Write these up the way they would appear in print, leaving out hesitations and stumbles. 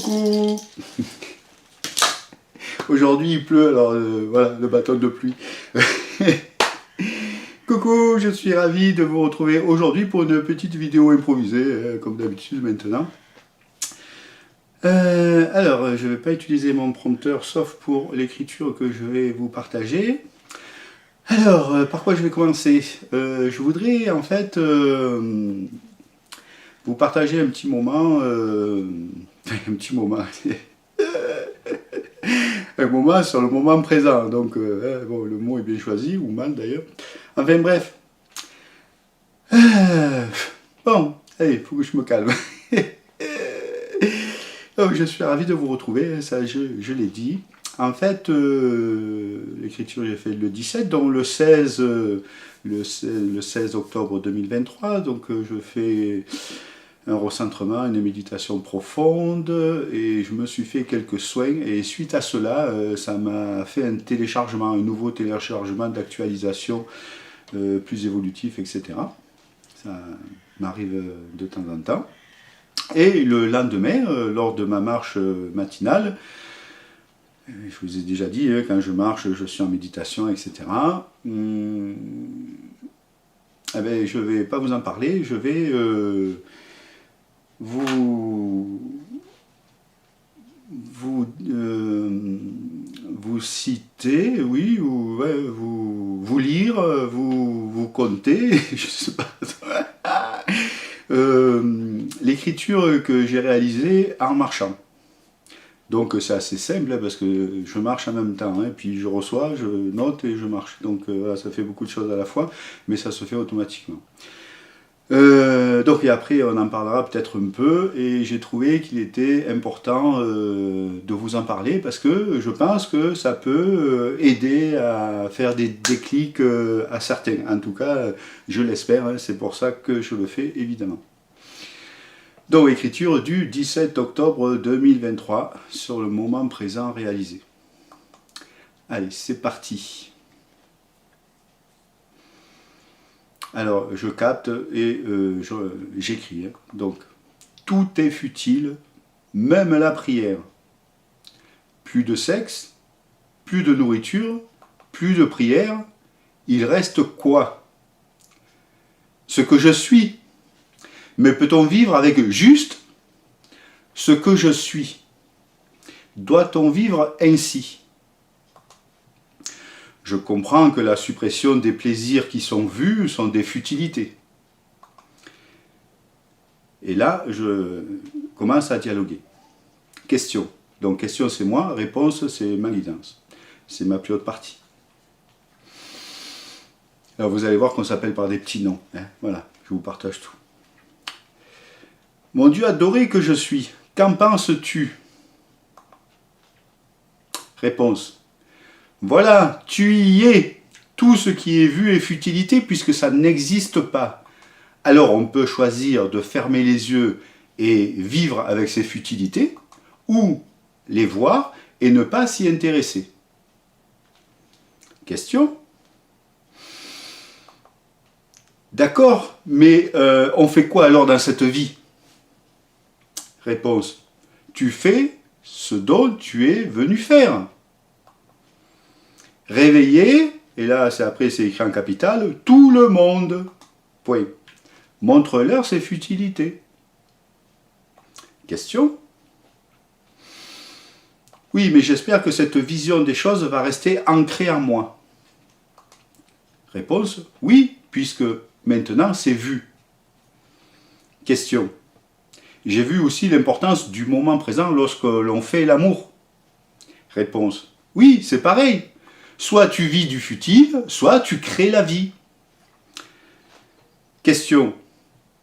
Coucou. Aujourd'hui il pleut, alors voilà, le bâton de pluie. Coucou, je suis ravi de vous retrouver aujourd'hui pour une petite vidéo improvisée, comme d'habitude maintenant. Alors, je ne vais pas utiliser mon prompteur, sauf pour l'écriture que je vais vous partager. Alors, par quoi je vais commencer? Je voudrais en fait vous partager un petit moment, un petit moment, un moment sur le moment présent. Donc, bon, le mot est bien choisi, ou mal d'ailleurs. Enfin bref. Bon, allez, il faut que je me calme. Donc, je suis ravi de vous retrouver, ça je l'ai dit. En fait, l'écriture j'ai fait le 17, donc le 16 octobre 2023, donc je fais un recentrement, une méditation profonde, et je me suis fait quelques soins, et suite à cela, ça m'a fait un téléchargement, un nouveau téléchargement d'actualisation plus évolutif, etc. Ça m'arrive de temps en temps. Et le lendemain, lors de ma marche matinale, je vous ai déjà dit, quand je marche, je suis en méditation, etc. Eh ben, je ne vais pas vous en parler, je vais vous citer, oui, ou ouais, vous lire, vous conter, je sais pas. L'écriture que j'ai réalisée en marchant. Donc c'est assez simple parce que je marche en même temps, hein, puis je reçois, je note et je marche. Donc voilà, ça fait beaucoup de choses à la fois, mais ça se fait automatiquement. Donc et après on en parlera peut-être un peu, et j'ai trouvé qu'il était important de vous en parler parce que je pense que ça peut aider à faire des déclics à certains. En tout cas, je l'espère, hein, c'est pour ça que je le fais évidemment. Donc écriture du 17 octobre 2023 sur le moment présent réalisé. Allez, c'est parti. Alors, je capte et j'écris. Hein. Donc, tout est futile, même la prière. Plus de sexe, plus de nourriture, plus de prière. Il reste quoi? Ce que je suis. Mais peut-on vivre avec juste ce que je suis? Doit-on vivre ainsi? Je comprends que la suppression des plaisirs qui sont vus sont des futilités. Et là, je commence à dialoguer. Question. Donc question c'est moi, réponse c'est ma guidance. C'est ma plus haute partie. Alors vous allez voir qu'on s'appelle par des petits noms. Hein. Voilà, je vous partage tout. Mon Dieu adoré que je suis, qu'en penses-tu? Réponse. Voilà, tu y es. Tout ce qui est vu est futilité puisque ça n'existe pas. Alors on peut choisir de fermer les yeux et vivre avec ces futilités, ou les voir et ne pas s'y intéresser. Question? D'accord, mais on fait quoi alors dans cette vie? Réponse. Tu fais ce dont tu es venu faire. Réveiller, et là après c'est écrit en capital, tout le monde. Point. Montre-leur ses futilités. Question? Oui, mais j'espère que cette vision des choses va rester ancrée en moi. Réponse? Oui, puisque maintenant c'est vu. Question? J'ai vu aussi l'importance du moment présent lorsque l'on fait l'amour. Réponse. Oui, c'est pareil. Soit tu vis du futile, soit tu crées la vie. Question.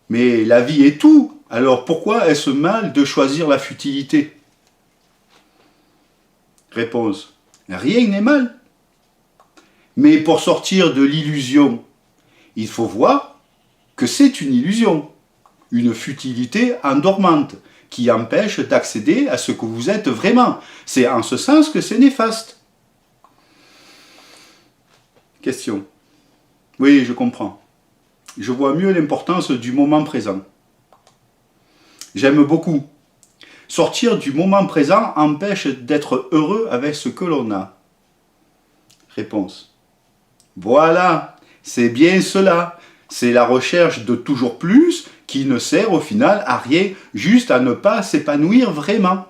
Mais la vie est tout. Alors pourquoi est-ce mal de choisir la futilité? Réponse. Rien n'est mal. Mais pour sortir de l'illusion, il faut voir que c'est une illusion. Une futilité endormante qui empêche d'accéder à ce que vous êtes vraiment. C'est en ce sens que c'est néfaste. Question. Oui, je comprends. Je vois mieux l'importance du moment présent. J'aime beaucoup. Sortir du moment présent empêche d'être heureux avec ce que l'on a. Réponse. Voilà, c'est bien cela. C'est la recherche de toujours plus qui ne sert au final à rien, juste à ne pas s'épanouir vraiment.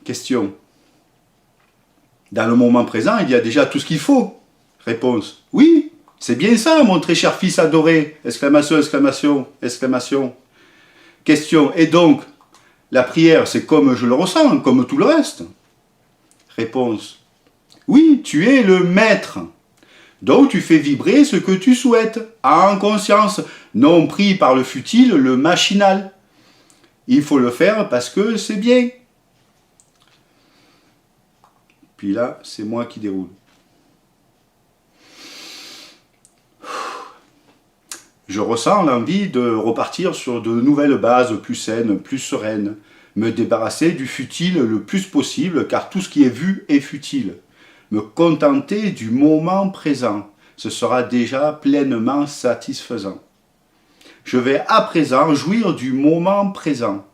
Question. Dans le moment présent, il y a déjà tout ce qu'il faut. Réponse. Oui, c'est bien ça, mon très cher fils adoré. Exclamation, exclamation, exclamation. Question. Et donc, la prière, c'est comme je le ressens, comme tout le reste. Réponse. Oui, tu es le maître. Donc tu fais vibrer ce que tu souhaites, en conscience, non pris par le futile, le machinal. Il faut le faire parce que c'est bien. Puis là, c'est moi qui déroule. Je ressens l'envie de repartir sur de nouvelles bases plus saines, plus sereines, me débarrasser du futile le plus possible, car tout ce qui est vu est futile. Me contenter du moment présent, ce sera déjà pleinement satisfaisant. Je vais à présent jouir du moment présent.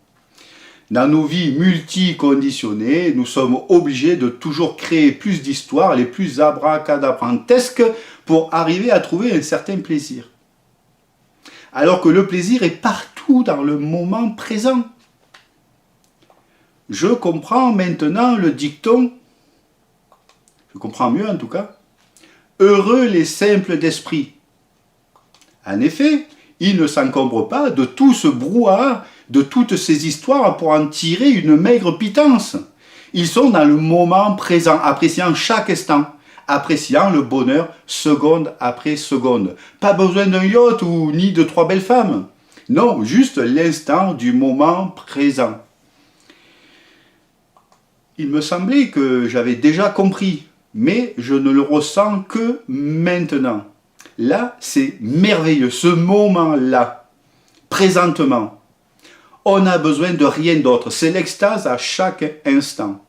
Dans nos vies multiconditionnées, nous sommes obligés de toujours créer plus d'histoires, les plus abracadabrantesques, pour arriver à trouver un certain plaisir. Alors que le plaisir est partout dans le moment présent. Je comprends maintenant le dicton, je comprends mieux en tout cas, heureux les simples d'esprit. En effet, ils ne s'encombrent pas de tout ce brouhaha, de toutes ces histoires pour en tirer une maigre pitance. Ils sont dans le moment présent, appréciant chaque instant, appréciant le bonheur seconde après seconde. Pas besoin d'un yacht ou ni de 3 belles femmes. Non, juste l'instant du moment présent. Il me semblait que j'avais déjà compris, mais je ne le ressens que maintenant. Là, c'est merveilleux, ce moment-là, présentement. On n'a besoin de rien d'autre, c'est l'extase à chaque instant.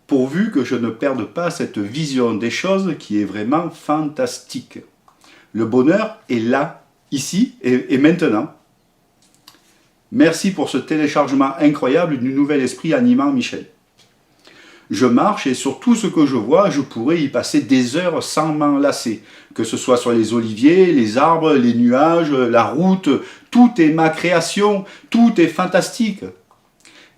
Pourvu que je ne perde pas cette vision des choses qui est vraiment fantastique. Le bonheur est là, ici et maintenant. Merci pour ce téléchargement incroyable du nouvel esprit animant Michel. Je marche et sur tout ce que je vois, je pourrais y passer des heures sans m'en lasser. Que ce soit sur les oliviers, les arbres, les nuages, la route, tout est ma création, tout est fantastique.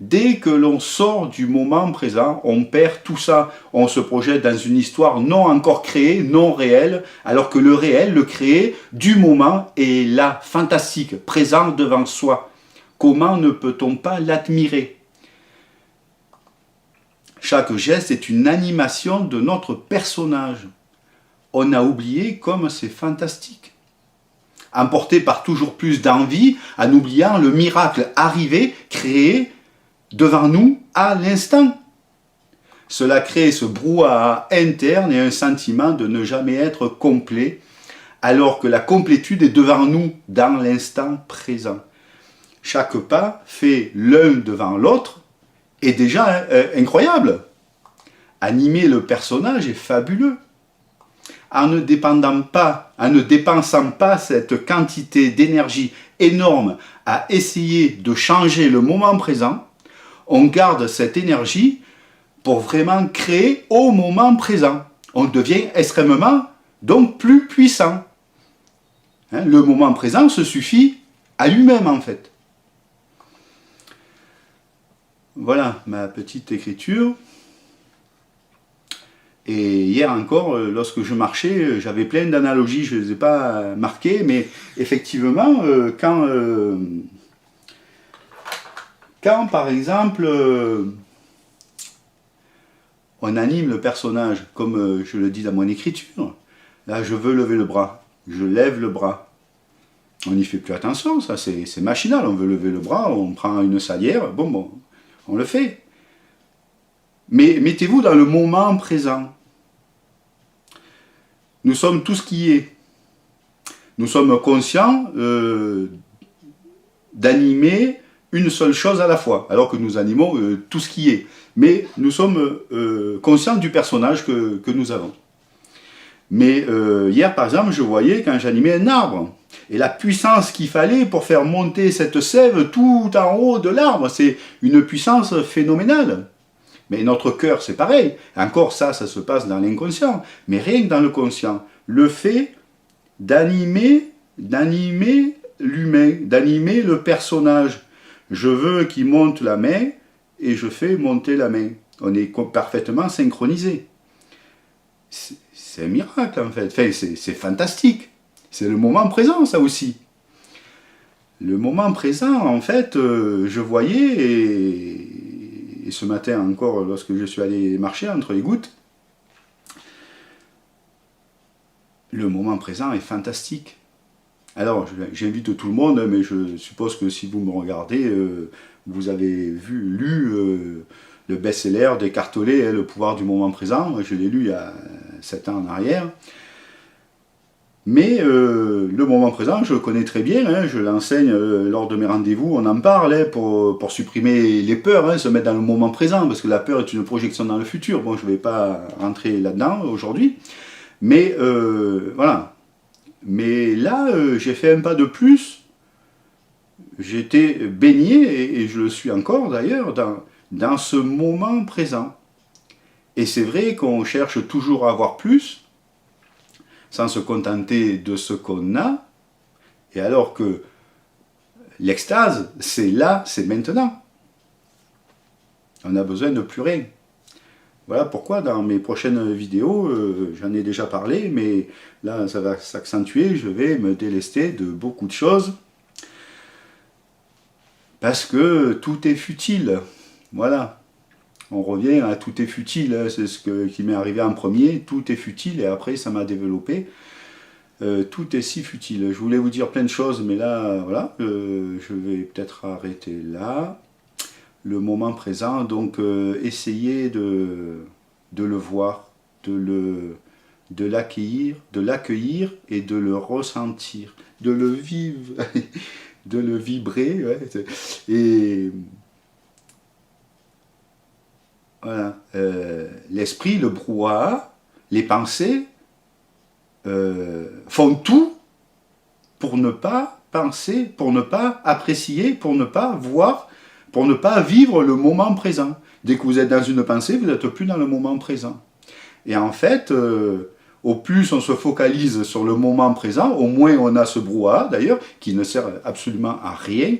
Dès que l'on sort du moment présent, on perd tout ça. On se projette dans une histoire non encore créée, non réelle, alors que le réel, le créé du moment est là, fantastique, présent devant soi. Comment ne peut-on pas l'admirer ? Chaque geste est une animation de notre personnage. On a oublié comme c'est fantastique. Emporté par toujours plus d'envie, en oubliant le miracle arrivé, créé devant nous à l'instant. Cela crée ce brouhaha interne et un sentiment de ne jamais être complet, alors que la complétude est devant nous dans l'instant présent. Chaque pas fait l'un devant l'autre est déjà incroyable. Animer le personnage est fabuleux. En ne dépensant pas cette quantité d'énergie énorme à essayer de changer le moment présent, on garde cette énergie pour vraiment créer au moment présent. On devient extrêmement, donc plus puissant. Le moment présent se suffit à lui-même en fait. Voilà ma petite écriture. Et hier encore, lorsque je marchais, j'avais plein d'analogies, je ne les ai pas marquées, mais effectivement, quand par exemple, on anime le personnage, comme je le dis dans mon écriture, là je veux lever le bras, je lève le bras. On n'y fait plus attention, ça c'est machinal, on veut lever le bras, on prend une salière, bon, on le fait. Mais mettez-vous dans le moment présent. Nous sommes tout ce qui est. Nous sommes conscients d'animer une seule chose à la fois, alors que nous animons tout ce qui est. Mais nous sommes conscients du personnage que nous avons. Mais hier, par exemple, je voyais quand j'animais un arbre. Et la puissance qu'il fallait pour faire monter cette sève tout en haut de l'arbre, c'est une puissance phénoménale. Mais notre cœur, c'est pareil. Encore ça se passe dans l'inconscient. Mais rien que dans le conscient. Le fait d'animer l'humain, d'animer le personnage. Je veux qu'il monte la main et je fais monter la main. On est parfaitement synchronisés. C'est un miracle en fait. Enfin, c'est fantastique. C'est le moment présent, ça aussi. Le moment présent, en fait, je voyais, et ce matin encore, lorsque je suis allé marcher entre les gouttes, le moment présent est fantastique. Alors, j'invite tout le monde, mais je suppose que si vous me regardez, vous avez lu le best-seller d'Eckhart Tolle, Le pouvoir du moment présent. Je l'ai lu il y a 7 ans en arrière. Mais le moment présent, je le connais très bien, hein, je l'enseigne lors de mes rendez-vous, on en parle hein, pour supprimer les peurs, hein, se mettre dans le moment présent, parce que la peur est une projection dans le futur. Bon, je ne vais pas rentrer là-dedans aujourd'hui, mais voilà. Mais là, j'ai fait un pas de plus, j'étais baigné, et je le suis encore d'ailleurs, dans ce moment présent. Et c'est vrai qu'on cherche toujours à avoir plus, sans se contenter de ce qu'on a, et alors que l'extase, c'est là, c'est maintenant. On a besoin de plus rien. Voilà pourquoi dans mes prochaines vidéos, j'en ai déjà parlé, mais là ça va s'accentuer, je vais me délester de beaucoup de choses, parce que tout est futile. Voilà. On revient à tout est futile, hein, c'est qui m'est arrivé en premier, tout est futile, et après ça m'a développé. Tout est si futile. Je voulais vous dire plein de choses, mais là, voilà, je vais peut-être arrêter là. Le moment présent, donc essayez de le voir, de l'accueillir et de le ressentir, de le vivre, de le vibrer. Ouais, et voilà, l'esprit, le brouhaha, les pensées, font tout pour ne pas penser, pour ne pas apprécier, pour ne pas voir, pour ne pas vivre le moment présent. Dès que vous êtes dans une pensée, vous n'êtes plus dans le moment présent. Et en fait, au plus on se focalise sur le moment présent, au moins on a ce brouhaha d'ailleurs, qui ne sert absolument à rien,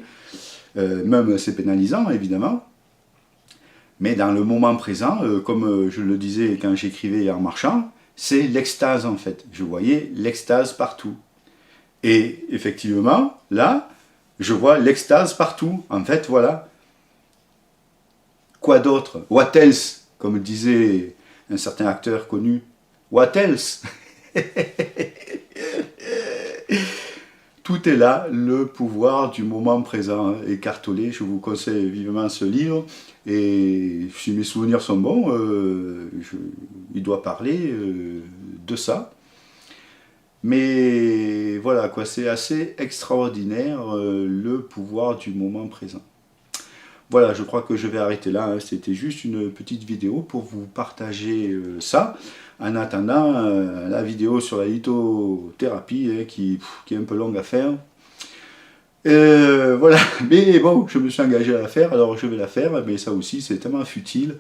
même c'est pénalisant évidemment. Mais dans le moment présent, comme je le disais quand j'écrivais en marchant, c'est l'extase en fait. Je voyais l'extase partout. Et effectivement, là, je vois l'extase partout. En fait, voilà. Quoi d'autre? What else? Comme disait un certain acteur connu. What else? Tout est là, le pouvoir du moment présent. Eckhart Tolle, je vous conseille vivement ce livre. Et si mes souvenirs sont bons, il doit parler de ça. Mais voilà, quoi, c'est assez extraordinaire le pouvoir du moment présent. Voilà, je crois que je vais arrêter là. Hein. C'était juste une petite vidéo pour vous partager ça. En attendant, la vidéo sur la lithothérapie hein, qui est un peu longue à faire. Voilà, mais bon, je me suis engagé à la faire, alors je vais la faire, mais ça aussi c'est tellement futile.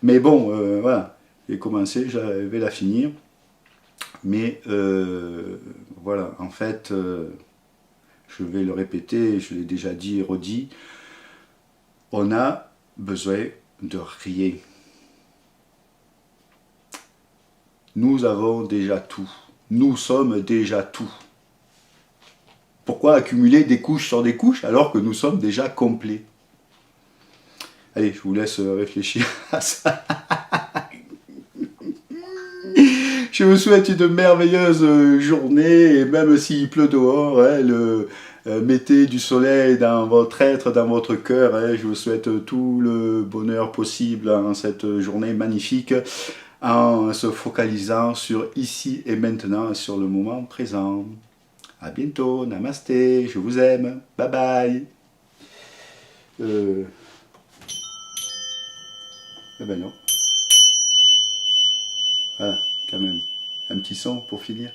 Mais bon, voilà, j'ai commencé, je vais la finir. Mais voilà, en fait, je vais le répéter, je l'ai déjà dit et redit, on a besoin de rien. Nous avons déjà tout. Nous sommes déjà tout. Pourquoi accumuler des couches sur des couches alors que nous sommes déjà complets? Allez, je vous laisse réfléchir à ça. Je vous souhaite une merveilleuse journée, et même s'il pleut dehors, hein, mettez du soleil dans votre être, dans votre cœur. Hein, je vous souhaite tout le bonheur possible en cette journée magnifique, en se focalisant sur ici et maintenant, sur le moment présent. À bientôt, namasté, je vous aime, bye bye. Eh ben non. Voilà, quand même. un petit son pour finir.